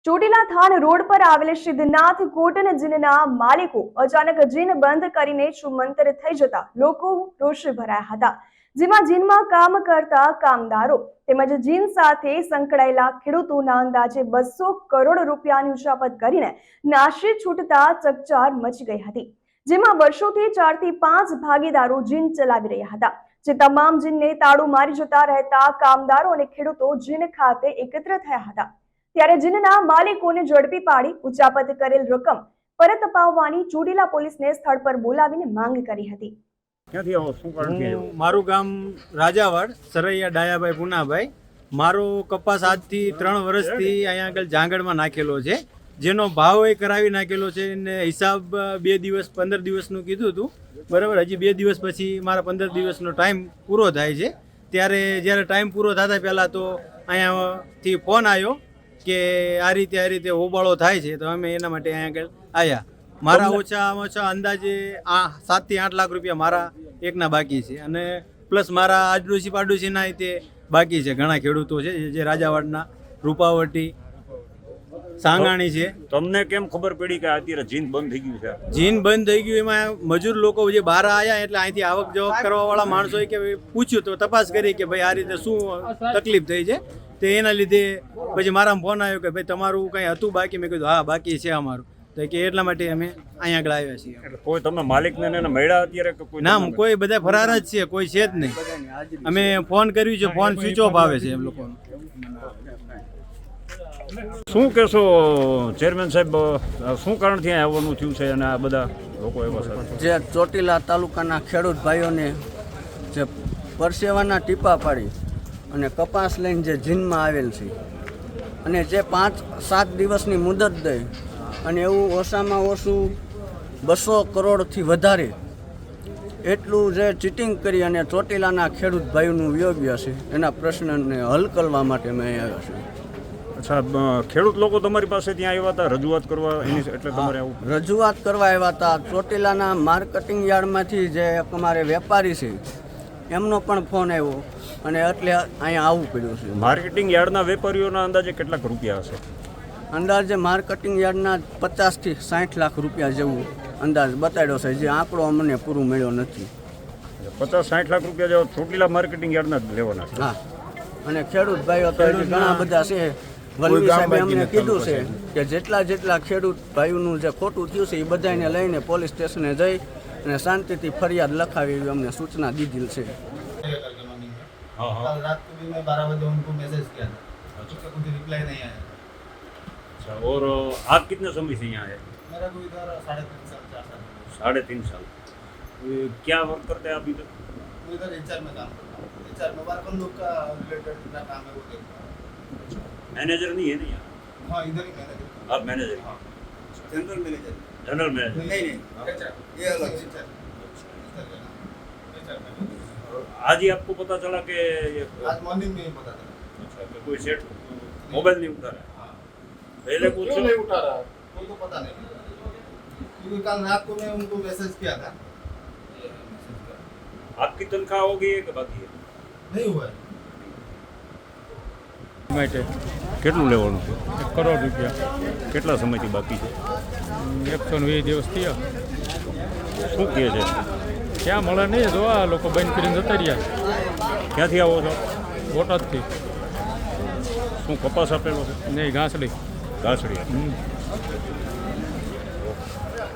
Chotila than road પર આવેલ Siddhnath cotton જીનના માલિકો અચાનક જીન બંધ કરીને છુમંતર થઈ જતા લોકો રોષે ભરાયા હતા, જેમાં જીનમાં કામ કરતા કામદારો તેમજ જીન સાથે સંકળાયેલા ખેડૂતોના અંદાજે 200 કરોડ રૂપિયાની ઉચાપત કરીને નાશી છૂટતા ચકચાર મચી ગઈ હતી, જેમાં વર્ષોથી 4 થી 5 ભાગીદારો જીન ચલાવી રહ્યા હતા, જે તમામ જીનને તાળું મારી જતા રહેતા કામદારો અને ખેડૂતો જીન ખાતે એકત્ર થયા હતા। ત્યારે જીનના માલિકોને ઝડપી પાડી ઉચાપત કરેલ રકમ પરત અપાવવાની ચોટીલા પોલીસને સ્થળ પર બોલાવીને માંગ કરી હતી। ક્યાંથી આવો, શું કારણ છે? મારું ગામ રાજાવાડ, સરૈયા ડાયાભાઈ પુનાભાઈ। મારો કપાસ આજથી 3 વર્ષથી અહીંયા આગળ જાંગડમાં નાખેલો છે, જેનો ભાવ એ કરાવી નાખેલો છે ને હિસાબ 2 દિવસ 15 દિવસનું કીધું હતું, બરાબર। હજી 2 દિવસ પછી મારા 15 દિવસનો ટાઈમ પૂરો થાય છે, ત્યારે જ્યારે ટાઈમ પૂરો થતા પહેલાં તો અહીંયાથી ફોન આવ્યો કે આ રીતે હોબાળો થાય છે, તો અમે એના માટે અહીંયા આગળ આવ્યા। મારા ઓછામાં ઓછા અંદાજે 7 થી 8 લાખ રૂપિયા મારા એકના બાકી છે, અને પ્લસ મારા આડોશી પાડોશીના તે બાકી છે। ઘણા ખેડૂતો છે જે રાજાવાડના, રૂપાવટી, સાંગાણી છે। તમને કેમ ખબર પડી કે અત્યારે જીન બંધ થઈ ગયું છે? જીન બંધ થઈ ગયું, એમાં મજૂર લોકો જે બહાર આવ્યા એટલે અહીંથી આવક જવક કરવાવાળા માણસોએ કે પૂછ્યું તો તપાસ કરી કે ભાઈ આ રીતે શું તકલીફ થઈ છે, તો એના લીધે પછી મારામાં ફોન આવ્યો કે ભાઈ તમારું કંઈ હતું બાકી? મેં કીધું હા બાકી છે અમારું, તો કે એટલા માટે અમે અહીંયા આગળ આવ્યા છીએ। એટલે કોઈ તમે માલિકને એને મળ્યા અત્યારે કે કોઈ? ના, કોઈ બધા ફરાર જ છે, કોઈ છે જ નહીં। અમે ફોન કર્યું છે, ફોન સ્વિચ ઓફ આવે છે એમ લોકોનો। શું કહેશો ચેરમેન સાહેબ, શું કારણથી અહીંયા આવવાનું થયું છે અને આ બધા લોકો એવા છે જે ચોટીલા તાલુકાના ખેડૂત ભાઈઓને જે પરસેવાના ટીપા પાડી અને કપાસ લઈને જે જીનમાં આવેલ છે, અને જે 5-7 દિવસની મુદત દઈ અને એવું ઓછામાં ઓછું 200 કરોડથી વધારે એટલું જે ચીટિંગ કરી અને ચોટીલાના ખેડૂત ભાઈઓનું યોગ્ય છે એના પ્રશ્નને હલ કરવા માટે મેં આવ્યા છું। અચ્છા, ખેડૂત લોકો તમારી પાસે ત્યાં આવ્યા હતા રજૂઆત કરવા, એની એટલે તમારે આવું? રજૂઆત કરવા આવ્યા હતા। ચોટીલાના માર્કેટિંગ યાર્ડમાંથી જે અમારે વેપારી છે એમનો પણ ફોન આવ્યો અને એટલે અહીંયા આવવું પડ્યું છે। માર્કેટિંગ યાર્ડના વેપારીઓના અંદાજે કેટલાક રૂપિયા હશે? અંદાજે માર્કેટિંગ યાર્ડના 50 થી 60 લાખ રૂપિયા જેવું અંદાજ બતાડ્યો છે, જે આંકડો અમને પૂરું મળ્યો નથી। 50-60 લાખ રૂપિયા જેવા ચોટીલા માર્કેટિંગ યાર્ડના જ લેવાના છે? હા, અને ખેડૂત ભાઈઓ તો ઘણા બધા છે। વલ્લભી સાહેબે અમને કીધું છે કે જેટલા ખેડૂત ભાઈઓનું જે ખોટું થયું છે એ બધાને લઈને પોલીસ સ્ટેશને જઈ અને શાંતિથી ફરિયાદ લખાવી એવી અમને સૂચના દીધેલ છે। कल रात को भी मैं 12 बजे उनको मैसेज किया था, उसका कुछ रिप्लाई नहीं आया। अच्छा, और आप कितने समय से यहाँ है? मेरा कोई इधर 3.5 साल 4 साल। 3.5 साल। क्या वर्क करते हैं आप इधर? मैं इधर एचआर में काम करता हूँ। एचआर में वर्क लोग का रिलेटेड जितना काम है वो देखता हूँ। मैनेजर नहीं है ना यहाँ? हाँ, इधर ही मैनेजर। आप मैनेजर? हाँ, जनरल मैनेजर। General manager? नहीं, एचआर ये अलग है। एचआर आज ही आपको पता चला कि आज मॉर्निंग में ही पता चला। अच्छा, तो कोई सेट मोबाइल नहीं उठा रहा? हाँ, पहले कुछ क्यों नहीं उठा रहा वो तो पता नहीं, क्योंकि कल रात को मैं उनको मैसेज किया था। आपकी तनख्वाह हो गई है कि बाकी है? नहीं हुआ है। માટે કેટલું લેવાનું છે? 1 કરોડ રૂપિયા। કેટલા સમયથી બાકી છે? 120 દિવસ થયા। શું કહે છે? ક્યાં મળે નહીં, જો આ લોકો બંધ કરીને જતા રહ્યા। ક્યાંથી આવો છો? બોટાદથી। શું કપાસ આપેલો છે? નહીં, ઘાસડી। ઘાસડી।